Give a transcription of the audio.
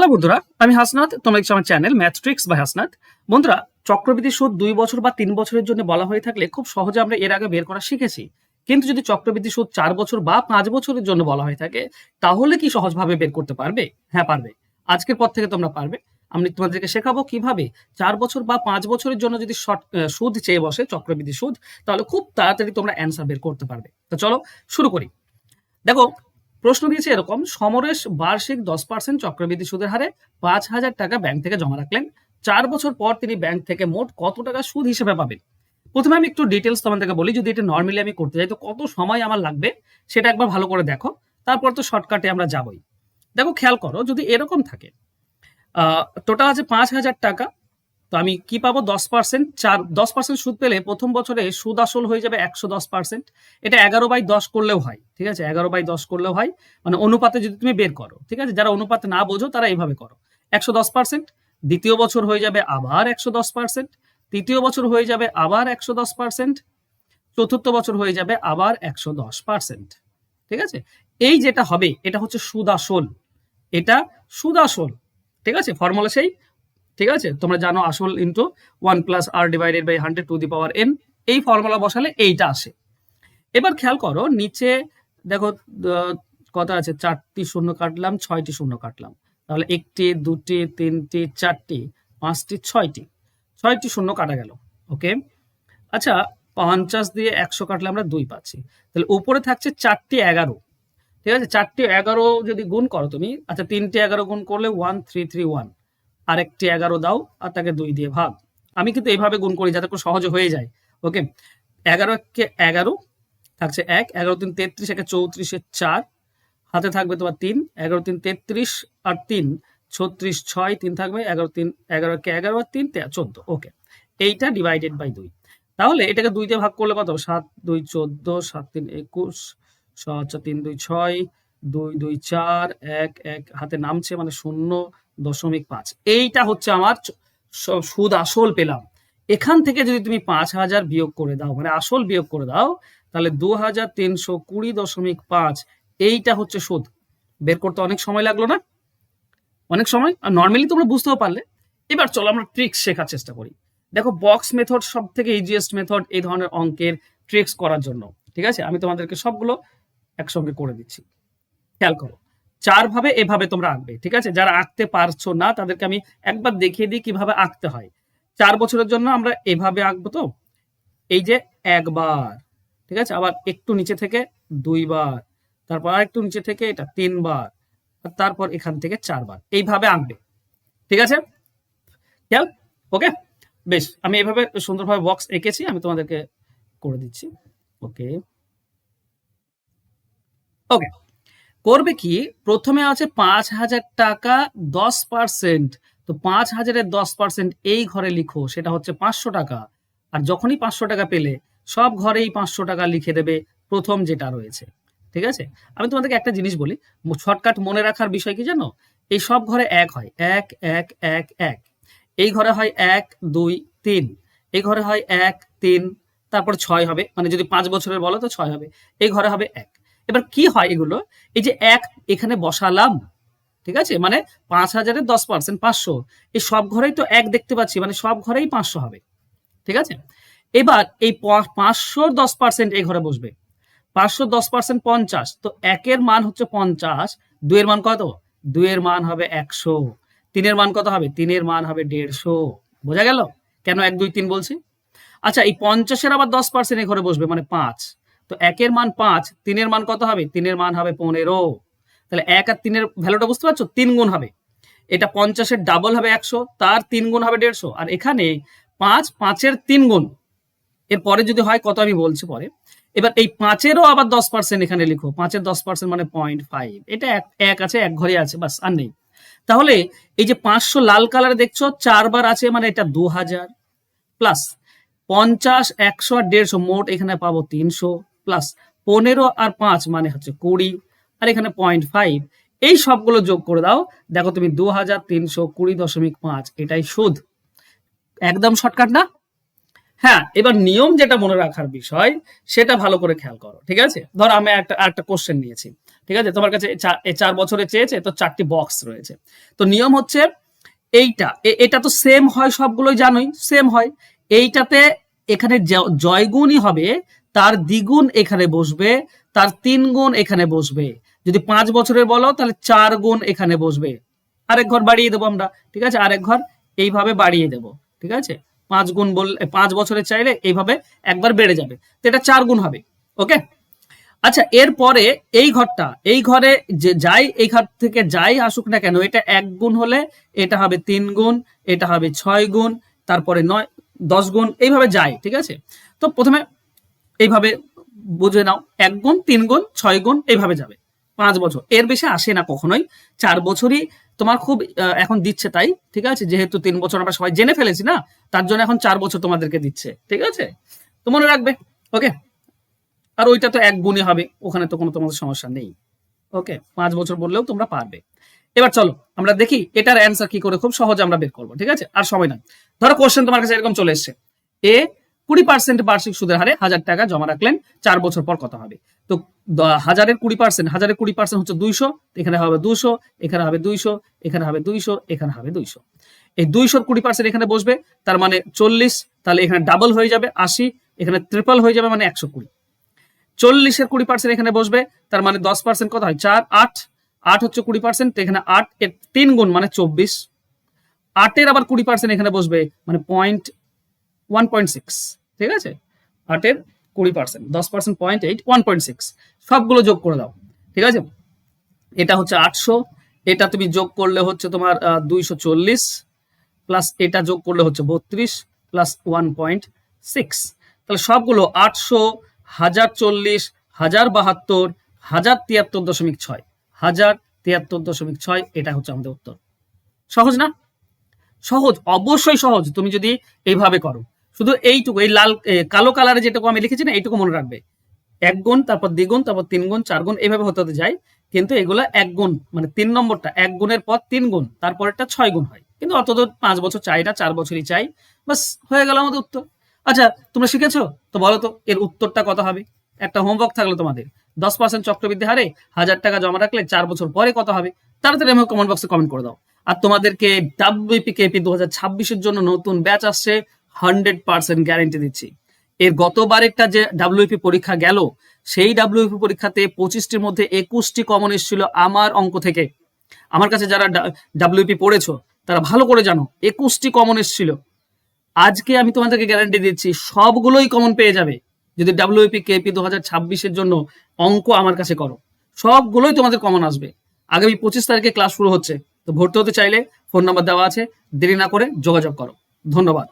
Hello বন্ধুরা, আমি হাসনাত। তোমরা দেখছো আমার channel math tricks by Hasnat. বন্ধুরা, চক্রবৃদ্ধি সুদ 2 বছর বা 3 বছরের জন্য বলা হয়ে থাকলে খুব সহজে আমরা এর আগে বের করা শিখেছি। কিন্তু যদি চক্রবৃদ্ধি সুদ 4 বছর বা 5 বছরের জন্য বলা হয়ে থাকে, তাহলে কি সহজভাবে বের করতে পারবে? হ্যাঁ, পারবে। আজকের পর থেকে তোমরা পারবে। আমি তোমাদেরকে শেখাবো কিভাবে 4 বছর বা 5 বছরের জন্য যদি সুদ চেয়ে বসে চক্রবৃদ্ধি সুদ, তাহলে খুব তাড়াতাড়ি তোমরা অ্যান্সার বের করতে পারবে। তো চলো শুরু করি। দেখো, প্রশ্ন দিয়েছে এরকম: সমরেশ বার্ষিক 10% চক্রবৃদ্ধি সুদের হারে 5,000 টাকা ব্যাংক থেকে জমা রাখলেন। 4 বছর পর তিনি ব্যাংক থেকে মোট কত টাকা সুদ হিসেবে পাবেন? প্রথমে আমি একটু ডিটেলস তোমাদেরকে বলি। যদি এটা নর্মালি আমি করতে যাই তো কত সময় আমার লাগবে সেটা একবার ভালো করে দেখো। তারপর তো শর্টকাটে আমরা যাবই। দেখো, খেয়াল করো, যদি এরকম থাকে টোটাল আছে 5,000 টাকা, তো আমি কি পাবো? 10%। 10% সুদ পেলে প্রথম বছরে সুদ আসল হয়ে যাবে 110%। এটা 11/10 করলেও হয়, ঠিক আছে? 11/10 করলেও হয়, মানে অনুপাতে যদি তুমি বের করো, ঠিক আছে? যারা অনুপাতে না বোঝো তারা এইভাবে করো। 110%। দ্বিতীয় বছর হয়ে যাবে আবার 110%। তৃতীয় বছর হয়ে যাবে আবার 110%। চতুর্থ বছর হয়ে যাবে আবার 110%। ঠিক আছে? এই যেটা হবে এটা হচ্ছে সুদ আসল। এটা সুদ আসল, ঠিক আছে? ফর্মুলা সেই, ঠিক আছে? তোমরা জানো আসল ইন্টু 1 প্লাস আর divided by 100 to the power n। এই ফর্মুলা বসালে এইটা আসে। এবার খেয়াল করো নিচে, দেখো কত আছে? 4টি শূন্য কাটলাম, 6টি শূন্য কাটলাম, তাহলে 1টি 2টি 3টি 4টি 5টি 6টি শূন্য কাটা গেল। ওকে, আচ্ছা, 50 দিয়ে 100 কাটলে আমরা 2 পাচ্ছি, তাহলে উপরে থাকছে 4টি 11। ঠিক আছে? 4টি 11 যদি গুণ করো তুমি, আচ্ছা 3টি 11 গুণ করলে 1331, আরেকটি 11 দাও আর তাকে 2 দিয়ে ভাগ। আমি কিন্তু এইভাবে গুণ করি যাতে খুব সহজে হয়ে যায়। ওকে, 11 কে 11 থাকছে 1, 11 3 33, একে 34 4, হাতে থাকবে তোমার 3, 11 3 33 আর 3 36, 6 3 থাকবে, 11 3 11 কে 11 আর 3 14। ওকে, এইটা ডিভাইডেড বাই 2। তাহলে এটাকে 2 দিয়ে ভাগ করলে কত? 7 2 14, 7 3 21, 3 2 6, 2 2 4, 1 1 হাতে নামছে মানে 0.5। এইটা হচ্ছে আমার সুদ আসল পেলাম। এখান থেকে যদি তুমি 5,000 বিয়োগ করে দাও, মানে আসল বিয়োগ করে দাও, তাহলে 2,320.5 এইটা হচ্ছে সুদ। বের করতে অনেক সময় লাগলো না? অনেক সময়। আর নর্মালি তোমরা বুঝতেও পারলে। এবার চলো আমরা ট্রিক্স শেখার চেষ্টা করি। দেখো, বক্স মেথড সব থেকে ইজিয়েস্ট মেথড এই ধরনের অঙ্কের ট্রিক্স করার জন্য। ঠিক আছে, আমি তোমাদেরকে সবগুলো একসঙ্গে করে দিচ্ছি। খেয়াল করো, 4 ভাবে এভাবে তোমরা আঁকবে। ঠিক আছে? যারা আঁকতে পারছো না তাদেরকে আমি একবার দেখিয়ে দিই কিভাবে আঁকতে হয়। 4 বছরের জন্য আমরা এভাবে আঁকবো। তো এই যে একবার, ঠিক আছে, আবার একটু নিচে থেকে 2 বার, তারপর আর একটু নিচে থেকে এটা 3 বার, আর তারপর এখান থেকে 4 বার, এইভাবে আঁকবে। ঠিক আছে? খেয়াল। ওকে, বেশ, আমি এইভাবে সুন্দরভাবে বক্স এঁকেছি, আমি তোমাদেরকে করে দিচ্ছি। ওকে ওকে, করবে কি? প্রথমে আছে 5,000 টাকা 10%। তো 5,000-এর 10% এই ঘরে লিখো, সেটা হচ্ছে 500 টাকা। আর যখনই 500 টাকা পেলে সব ঘরেই 500 টাকা লিখে দেবে, প্রথম যেটা রয়েছে। ঠিক আছে? আমি তোমাদেরকে একটা জিনিস বলি, শর্টকাট মনে রাখার বিষয় কি জানো? এই সব ঘরে 1 হয়, 1 1 1 1। এই ঘরে হয় 1 2 3। এই ঘরে হয় 1 3, তারপর 6 হবে, মানে যদি 5 বছরের বলো তো 6 হবে। এই ঘরে হবে 1। এবার কি হয় এগুলো? এই যে 1 এখানে বসালাম, ঠিক আছে, মানে 5,000-এর 10% 500। এই সব ঘরেই তো 1 দেখতে পাচ্ছি, মানে সব ঘরেই 500 হবে। ঠিক আছে? এবার এই 500-র 10% এই ঘরে বসবে। 500-র 10% 50। তো 1 এর মান হচ্ছে 50, 2 এর মান কত? 2 এর মান হবে 100, 3 এর মান কত হবে? 3 এর মান হবে 150। বোঝা গেল কেন 1 2 3 বলছি? আচ্ছা, এই 50-এর আবার 10% এই ঘরে বসবে, মানে 5। তো 1 এর মান 5, 3 এর মান কত হবে? 3 এর মান হবে 15। তাহলে 1 আর 3 এর ভ্যালুটা বুঝতে পারছো? 3 গুণ হবে। এটা 50-এর ডাবল হবে 100, তার 3 গুণ হবে 150। আর এখানে 5 5-এর 3 গুণ। এরপরে যদি হয় কত আমি বলছি পরে। এবার এই 5-এরও আবার 10% এখানে লিখো। 5-এর 10% মানে 0.5। এটা এক আছে, এক ঘরে আছে, বাস, আর নেই। তাহলে এই যে 500 লাল কালারে দেখছো 4 বার আছে, মানে এটা 2000 প্লাস 50 100 আর 150, মোট এখানে পাবো 300 প্লাস 15 আর 5 মানে হচ্ছে 20, আর এখানে 0.5। এই সবগুলো যোগ করে দাও, দেখো তুমি 2,320.5 এটাই সুদ। একদম শর্টকাট না? হ্যাঁ, এবার নিয়ম যেটা মনে রাখার বিষয় সেটা ভালো করে খেয়াল করো। ঠিক আছে? ধর আমি একটা কোশ্চেন নিয়েছি, ঠিক আছে, তোমার কাছে 4 বছরে চেয়েছে, তো 4টি বক্স রয়েছে। তো নিয়ম হচ্ছে এইটা, এটা তো সেম হয়, সবগুলোই জানোই সেম হয়। এইটাতে এখানে জয়গুণই হবে, তার দ্বিগুণ এখানে বসবে, তার 3 গুণ এখানে বসবে। যদি 5 বছরের বলো তাহলে 4 গুণ এখানে বসবে। আরেক ঘর বাড়িয়ে দেবো আমরা, ঠিক আছে, আরেক ঘর এইভাবে বাড়িয়ে দেবো, ঠিক আছে। 5 গুণ বললে 5 বছরে চাইলে এইভাবে একবার বেড়ে যাবে, তো এটা 4 গুণ হবে। ওকে, আচ্ছা, এরপরে এই ঘরটা, এই ঘরে যে যাই, এই ঘর থেকে যাই আসুক না কেন, এটা 1 গুণ হলে এটা হবে 3 গুণ, এটা হবে 6 গুণ, তারপরে 9 10 গুণ, এইভাবে যায়, ঠিক আছে। তো প্রথমে এইভাবে বুঝে নাও, 1 গুণ 3 গুণ 6 গুণ এইভাবে যাবে 5 বছর, এর বেশি আসে না কখনোই। 4 বছরই তোমার খুব এখন দিচ্ছে, তাই ঠিক আছে, যেহেতু 3 বছর আমরা সবাই জেনে ফেলেছি না, তার জন্য এখন 4 বছর তোমাদেরকে দিচ্ছে, ঠিক আছে, তো মনে রাখবে। ওকে, আর ওইটা তো 1 গুণই হবে, ওখানে তো কোনো তোমাদের সমস্যা নেই। ওকে, 5 বছর বললেও তোমরা পারবে। এবার চলো আমরা দেখি এটার অ্যান্সার কি করে খুব সহজে আমরা বের করবো, ঠিক আছে, আর সময় না। ধরো কোশ্চেন তোমার কাছে এরকম চলে এসছে, এ 20% বার্ষিক সুদের হারে 1000 টাকা জমা রাখলেন, 4 বছর পর কত হবে। তো 1000-এর 20%, 1000-এর 20% হচ্ছে 200, এখানে হবে 200, এখানে হবে 200, এখানে হবে 200, এখানে হবে 200। এই 200-র 20% এখানে বসবে, তার মানে 40, তাহলে এখানে ডাবল হয়ে যাবে 80, এখানে ট্রিপল হয়ে যাবে মানে 120। 40-এর 20% এখানে বসবে, তার মানে 10% কত হয়, 4 8 8 হচ্ছে 20%, তো এখানে 8 এর 3 গুণ মানে 24। 8-এর আবার 20% এখানে বসবে, মানে 1.6, ঠিক আছে। 8-এর 20%, 10% 0.8, 1.6, সবগুলো যোগ করে দাও, ঠিক আছে। এটা হচ্ছে 800, এটা তুমি যোগ করলে হচ্ছে তোমার 240, প্লাস এটা যোগ করলে হচ্ছে 32, প্লাস 1.6, তাহলে সবগুলো 800, 1040, 1072, 1073.6, 1073.6, এটা হচ্ছে আমাদের উত্তর। সহজ না? সহজ, অবশ্যই সহজ, তুমি যদি এইভাবে করো। শুধু এইটুকু, এই লাল কালো কালারে যেটুকু আমি লিখেছি না, এইটুকু মনে রাখবে। 1 গুণ, তারপর 2 গুণ, তারপর 3 গুণ, 4 গুণ, এইভাবে হতে হতে যায়। কিন্তু এগুলো 1 গুণ, মানে 3 নম্বরটা 1 গুণের পর 3 গুণ, তারপরেরটা 6 গুণ হয়। কিন্তু অত তো 5 বছর চাই না, 4 বছরই চাই, বাস হয়ে গেল আমাদের উত্তর। আচ্ছা, তোমরা শিখেছো তো, বলো তো এর উত্তরটা কত হবে। একটা হোমওয়ার্ক থাকলো তোমাদের, 10% চক্রবৃদ্ধি হারে 1000 টাকা জমা রাখলে 4 বছর পরে কত হবে। তাড়াতাড়ি আমাকে কমেন্ট বক্সে কমেন্ট করে দাও। আর তোমাদেরকে WPKP 2026-এর জন্য নতুন ব্যাচ আসছে, 100% গ্যারেন্টি দিচ্ছি। এর গতবারেরটা যে WP পরীক্ষা গেল, সেই WP পরীক্ষাতে 25টির মধ্যে 21টি কমন এসেছিল আমার অঙ্ক থেকে। আমার কাছে যারা WP পড়েছো তারা ভালো করে জানো, 21টি কমন এসেছিল। আজকে আমি তোমাদেরকে গ্যারান্টি দিচ্ছি সবগুলোই কমন পেয়ে যাবে যদি WPKP 2026-এর জন্য অঙ্ক আমার কাছে করো, সবগুলোই তোমাদের কমন আসবে। আগামী 25 তারিখে ক্লাস শুরু হচ্ছে, তো ভর্তি হতে চাইলে ফোন নাম্বার দেওয়া আছে, দেরি না করে যোগাযোগ করো। ধন্যবাদ।